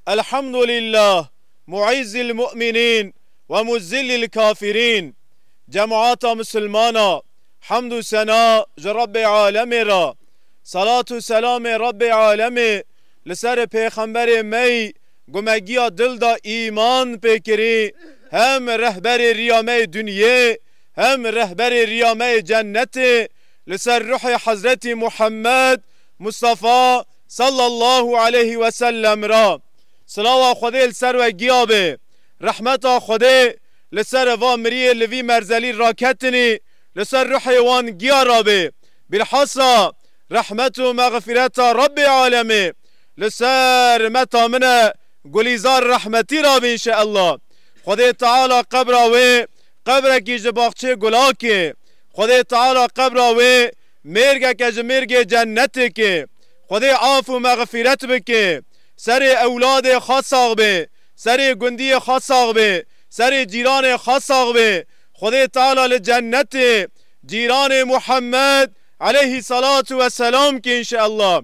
الحمد لله معز المؤمنين ومذل الكافرين. جماعت مسلمانا حمد و ثنا رب عالم را، صلاة و سلام رب عالم لسر پیغمبر می گمگی دل دا ایمان پیکری، هم رهبر ریامه دنیا هم رهبر ریامه جنت، لسر روح حضرت محمد مصطفى صلی الله علیه و سلم را. صلاة خدا لسر و گیابه، رحمت خدا لسر و مریه لوی مرزلی راکتنی، لسر روح وان گیا رابه، بالحصا رحمت و مغفرت رب عالمه لسر متا من گلیزار رحمتی رابه انشاءالله. خدا تعالی قبر و قبر کی جباخچه گلاکه، خدا تعالی قبر و مرگ که جمرگ جنت که، خدا عاف و مغفرت بکه سر اولاد خاصاغ به، سر گندی خاصاغ به، سر جیران خاصاغ به. خدا تعالی لجنت جیران محمد علیه صلاة و سلام که انشاءالله.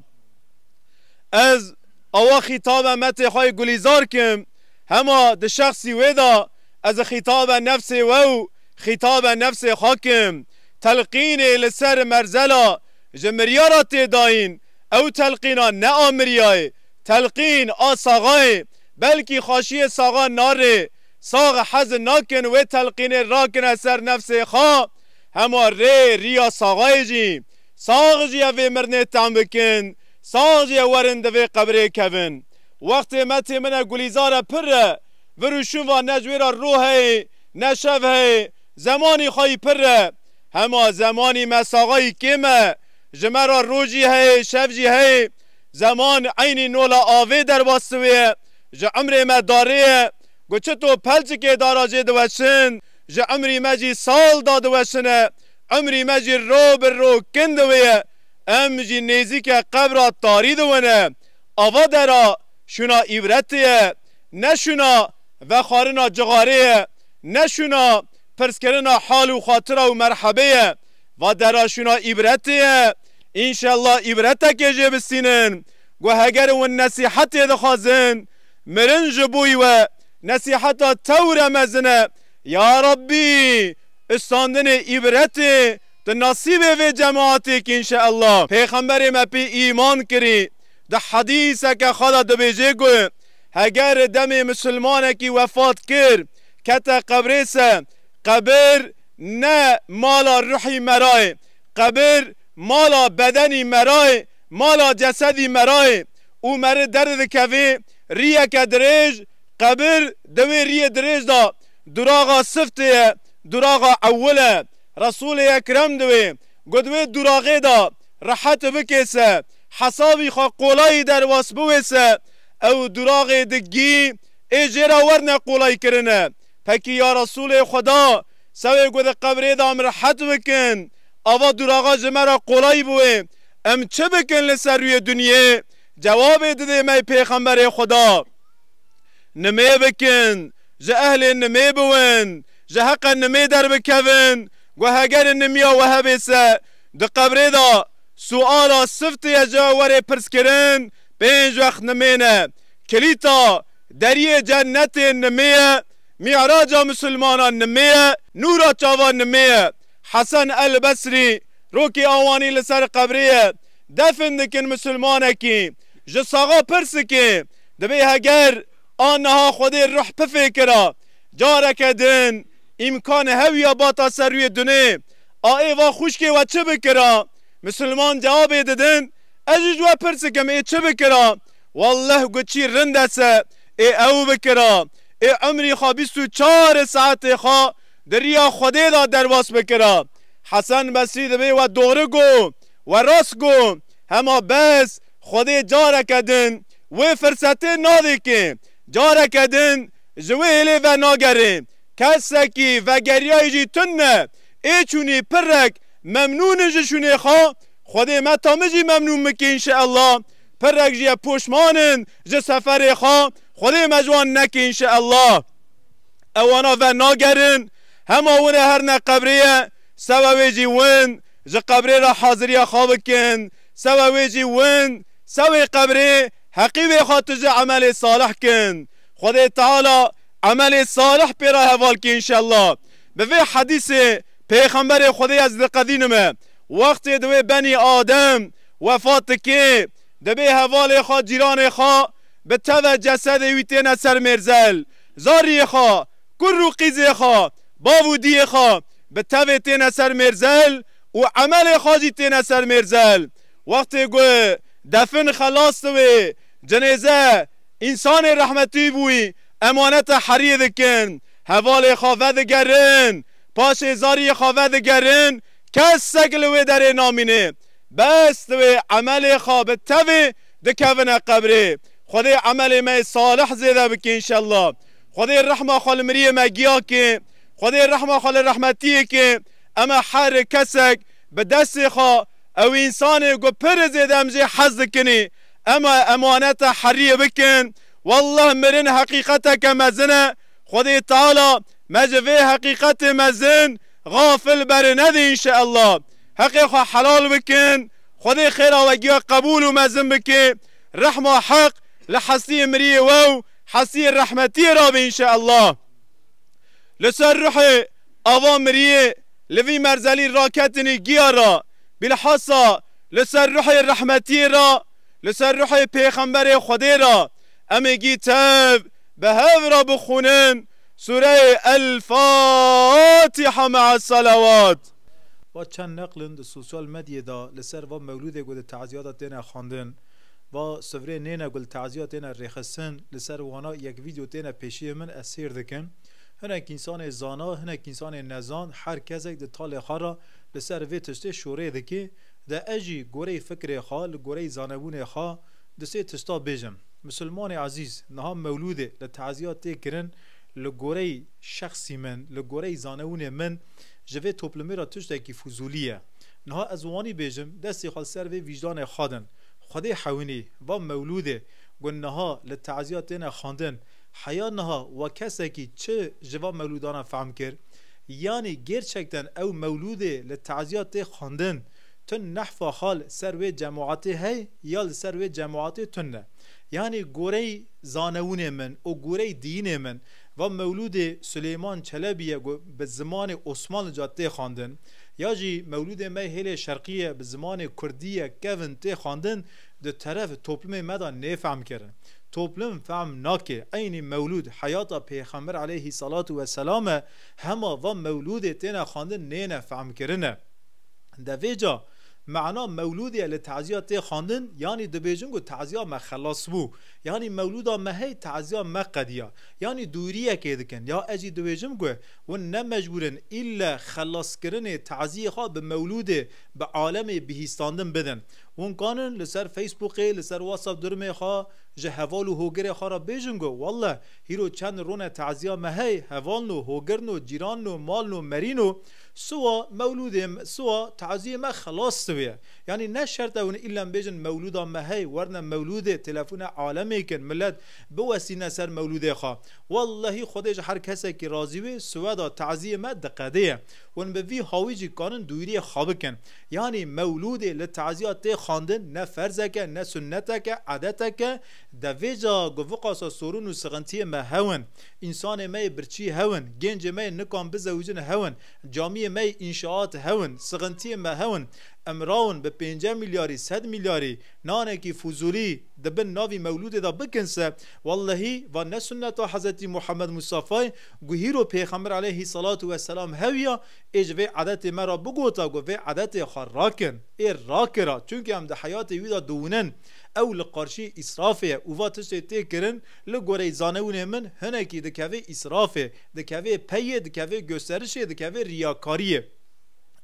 از اوا خطاب مت خواهی گلیزار کم هما ده شخصی ویدا از خطاب نفس و خطاب نفس خاکم تلقین لسر مرزلا جمریارات داین او تلقینا نه آمریای تلقین آساغای بلکی خاشی ساغا ناره ساغ حز ناکن و تلقین راکن سر نفس خوا هما ری ریا ساغای جی ساغ جی اوی مرنه تام بکن ساغ جی ورنده وی قبره کون. وقت متی من گلیزار پر وروشون و نجویر روحی نشوه زمانی خواهی پر هما زمانی مساغای کمه جمرا روجی هی شفجی هی زمان عینی نولا آوه در باستویه جا عمر ما داره گوچه تو پلچ که داراجه دوشن جا عمری ما جی سال داده وشنه عمری ما جی رو بر رو کندویه ام جی نیزی که قبر تاری دوونه آوا درا شنا عبرتیه نشنا و خارنا جغاریه نشنا پرسکرنا حال و خاطره و مرحبه و درا شنا عبرتیه انشالله عبرته که جه بسینن گو هگر و نصیحت دخوازن مرنج بوی و نصیحت تور مزنه یا ربی استاندن عبرت ده نصیب و جماعتی که انشاءالله پیغمبر ما پی ایمان کری ده حدیث که خدا ده بیجه گو هگر دم مسلمان کی وفات کر کتا قبریسه قبر نه مالا روحی مرای قبر مالا بدنی مرای مالا جسدی مرای او مره درد کفی ریه که دریج قبر دوی ریه دریج دا دراغا صفته دراغا اوله رسول اکرم دوی گدوی دراغه دا راحت بکیسه حسابی خوا قولای در واس بویسه او دراغه دگی ایجیرا ورنه قولای کرنه پکی یا رسول خدا سوی گده قبره دا راحت بکن آوا دراغا جمرا قولای بوی ام چه بکن لسر روی دنیا جواب دده می پیغمبر خدا نمی بکن جه اهل نمی بون جه حق نمی در بکون و هگر نمیا و هبیسه ده قبره دا سؤالا صفت یا جاوره پرس کرن پینج وقت نمینه کلیتا دری جنت نمیه معراج مسلمانان نمیه نورا چاوان نمیه حسن البصری روکی آوانی لسر قبریه دفن دکن مسلمانه کی جساغا پرس کی دبی هگر آنها خود روح پفکره جارک دن امکان هویا باتا سر روی دنه آئی و خوشکی و چه بکره مسلمان جواب ددن اجی جو پرس کم ای چه بکره والله گوچی رندسه ای او بکره ای عمری خواه 24 ساعت خواه دریا خوده دا درواس بکره. حسن بصری دبی و دوره گو و راست گو هما بس خود جاره کدن و فرصته ناده که جاره کدن جویلی و ناگره کسکی و گریای جی تنه ای چونی پرک ممنون جشونه خواه خود متامه جی ممنون مکی انشاءالله پرک جی پوشمانن جه سفر خواه خود مجوان نکی انشاءالله اوانا و ناگرن هما ونه هر نقبریه سوى جي وين جا قبري را حاضرية خوابكن سوى جي وين سوى قبري حقی خاطر عمل صالح کن خدا تعالی عمل صالح پیرا حوال کی انشالله به حدیث پیغمبر خدا از قدینمه وقتی دوی بنی آدم وفات که دبی حوال خوا جیران خوا به تو جسد ویتین سر مرزل زاری خوا کرو قیزی خوا باودی خوا به تو تین سر مرزل و عمل خواجی تین سر مرزل وقتی گوه دفن خلاص دوی جنازه انسان رحمتی بوی امانت حریه دکن حوال خواه دگرن پاش زاری خواه دگرن کس سگلوی در نامینه بس دوی عمل خواه به توی دکون قبره خدای عمل ما صالح زیده بکی انشالله خدای رحمه خال مریه ما گیا که خدای رحمه خال رحمتیه که اما هر کسک به دست خواه او انسان گو پر زیده امجه حز کنی اما امانت حریه بکن والله مرن حقیقتك مزنه خدای تعالی مجوه حقیقت مزن غافل بر ندی انشاءالله حقی خو حلال بکن خدای خیر و گیا قبول و مزن بکن رحم و حق لحسی مریه و حسی رحمتی را به انشاءالله لسر روح آوا مریه لوی مرزلی راکتنی گیا را بالحصا لسر روح رحمتی را لسر روح پیغمبر خدای را امی گیتاب به هف را بخونن سوره الفاتحه مع الصلوات و چند نقلن در سوشال مدیه دا لسر و مولود گل تعزیات تینا خواندن و سفره نینا گل تعزیات تینا رخصن لسر وانا یک ویدیو تینا پیشی من اسیر دکن هنک انسان زانا هنک انسان نزان هر کسی ده تال خارا لسر وی تشته شوره دکی ده اجی گوره فکر خال گوره زانبون خال ده سه تشتا بیجم مسلمان عزیز نها مولوده لتعزیات تکرن لگوره شخصی من لگوره زانون من جوه توپلمی را تشتا کی فضولیه نها ازوانی بیجم دستی خال سر و وجدان خادن خدای حوینی و مولوده گون نها لتعزیات تینا خواندن حیا نها و کسی که چه جواب مولودانه فهم کرد یعنی گرچکتن او مولوده لتعزیات تی خواندن تن نحفا خال سر و جماعتی هی یا سر و جماعتی تنه یعنی گوره زانون من و گوره دین من و مولود سلیمان چلبیه به زمان عثمان جاته خواندن یا جی مولود مهل شرقیه به زمان کردیه کون ته خواندن ده طرف توپلم مدان نفهم کردن توپلم فهم ناکه این مولود حیات پیغمبر علیه صلات و سلام هما و مولود تینا خواندن نه فهم کردن ده ویجا معنا مولودی لتعزیات خواندن یعنی دبیجنگو تعزیه ما خلاص بو یعنی مولودا مهی تعزیه ما قدیا یعنی دوریه که دکن یا اجی دبیجنگو و نمجبورن الا خلاص کردن تعزیه خواه به مولود به عالم بهیستاندن بدن ون کانن لسر فیسبوک لسر واتساپ درمه خواه جه هوال و هوگر خواه را بیجنگو والله هیرو چند رون تعزیه مهی هوال نو هوگر نو جیران نو مال نو مرینو سوا مولود سوا تعزیه ما خلاص تویه یعنی نه شرط اون الا بیجن مولودا مهی ورنه مولود تلفون عالمی کن ملت بوسینه سر مولود خواه والله خودش هر کسی که راضی وی سوا دا تعزیه ما دقیقه ون به وی هاویجی کانن دوری خواب کن یعنی مولود لتعزیات خواندن نه فرضک نه سنتک عادتک دویجا گوقاسا سورون و سغنتی ما هون انسان ما برچی هون گنج ما نکام بزوجن هون جامعه ما انشاءات هون سغنتی ما هون امراون به 5 میلیاری 100 میلیاری نانه کی فضولی دبن ناوی مولود دا بکنسه والله و نسنت حضرت محمد مصطفی گوهیرو پیغمبر علیه صلات و سلام هویا اجوه عادت مرا بگوتا گوه عادت خراکن ای راکرا چونکه هم ده حیات ویدا دونن او لقارشی اسرافه او واتش تکرن لگوره زانون من هنکی دکوه اسرافه دکوه پیه دکوه گسترشه دکوه ریاکاریه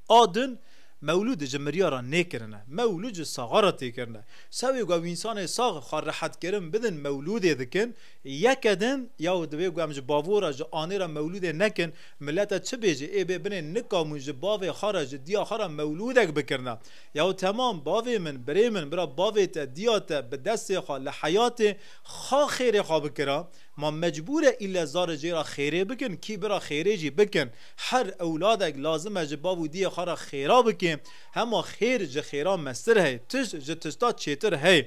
آدن مولود جمریارا نکرنه مولود صغارا تکرنه سوی گو انسان صاغ خار راحت کرن بدن مولود دکن یکدن یا دوی گو امج باورا ج آنرا مولود نکن ملت چه بیجه ای ببن نکامو ج باو خارج دیا خارا مولودک بکرنه یا تمام باوی من بری من برا باوی تا دیات به دست خال حیات خا خیر خا بکرا ما مجبوره الا زار جیرا خیره بکن کی برا خیره جی بکن هر اولادک لازم جباب و دی خارا خیرا بکن هما خیر ج خیرا مستر ہے تش ج تستا چیتر ہے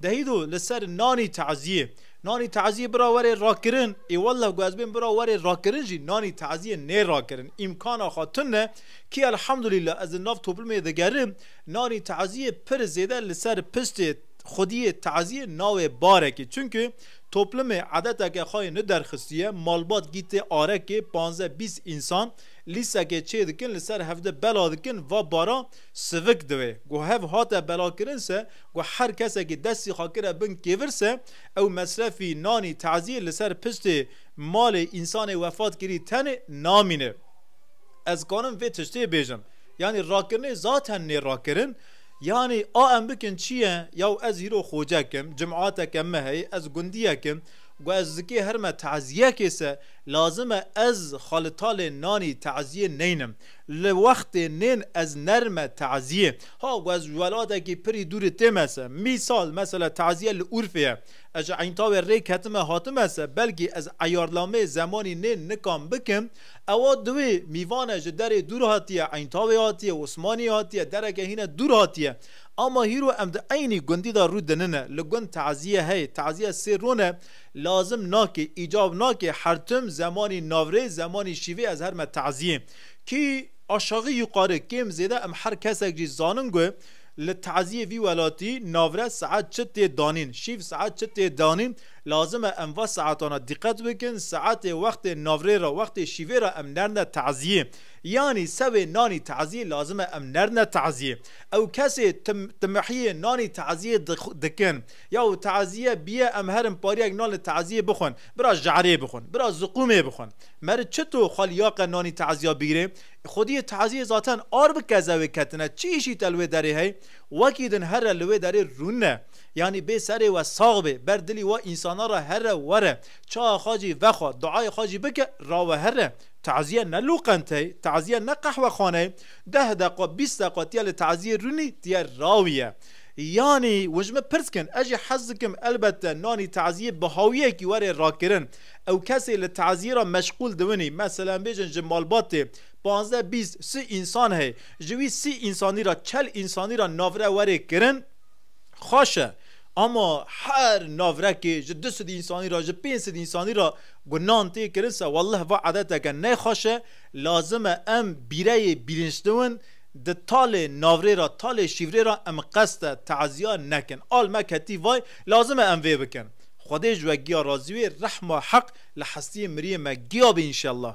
دهیدو لسر نانی تعزیه نانی تعزیه برا وره راکرن ای والله گوزبین برا وره راکرن جی نانی تعزیه نه راکرن امکان خاطر نه کی الحمدلله از ناف توپلمه دگرم نانی تعزیه پر زیده لسر پست خودی تعزیه ناو بارکه چونکه توپلم عدد که خواهی ندرخستیه مالبات گیت آرکه 15-20 انسان لیسا که چه دکن لسر هفته بلا دکن و بارا سوک دوه گو هف هات بلا کرن سه گو هر کسی که دستی خاکره بن کیور سه او مصرفی نانی تعزیه لسر پشت مال انسان وفات کری تن نامینه از کانم وی تشتی بیجم یعنی راکرنه ذاتن نی راکرن یعنی ام بکن چیه یا از هیرو خوجه کم جماعت کم هی از گندیه کم و از ذکی هرم تعزیه کسه لازمه از خالطال نانی تعزیه نینم لوقت نین از نرم تعزیه ها و از ولاده که پری دور تمسه مثال مثلا تعزیه لعرفیه از عینتاوی ریک هتمه هاتمسه بلکه از عیارلامه زمانی نین نکام بکم او دوی میوانه جدر دور هاتیه عینتاوی هاتیه عثمانی هاتیه درگه هینه دور هاتیه اما هیرو امد اینی گندی دا رو دننه لگن تعزیه هی تعزیه سرونه لازم ناکه ایجاب ناکه حرتم زمانی ناوره زمانی شیوه از هر تعزیه کی آشاقی یقاره کم زیده ام هر کسک جی زاننگوه لتعزیه وی ولاتی ناوره ساعت چت دانین شیف ساعت چت دانین لازمه ام و ساعتانا دقت بکن ساعت وقت ناوره را وقت شیوه را ام نرنه تعزیه یعنی سوی نانی تعزیه لازمه ام نرنه تعزیه او کسی تمحیه نانی تعزیه دکن یا تعزیه بیه ام هرم پاری اک نال تعزیه بخون برا جعره بخون برا زقومه بخون مرد چطور خالیاق نانی تعزیه بگیره خودی تعزیه ذاتن آرب کذوه کتنه چیشی تلوه داره هی وکیدن هر لوه داره رونه یعنی به سر و ساغبه بر دلی و انسانا را هر وره چا خاجی وخوا دعای خاجی بکه را و هر تعزیه نلوقنته تعزیه نقحوه خانه 10 دقیقه 20 دقیقه تیال تعزیه رونی تیال راویه یعنی وجمه پرس کن اجی حزکم البته نانی تعزیه بهاویه کی وره راکرن او کسی لتعزیه را مشغول دونی مثلا بیجن جمالبات 15-20 30 انسان ہے جوی 30 انسانی را 40 انسانی را ناوره وره کرن خوشه اما هر ناوره که جد 200 انسانی را جد 500 انسانی را گنان تی کرنسه والله و عادت که نه خوشه لازمه ام بیره بیرنشتون ده تال ناوره را تال شیوره را ام قصد تعزیه نکن آل مکتی وای لازمه ام وی بکن خودش و گیا رازوی رحم و حق لحستی مریم گیا به انشالله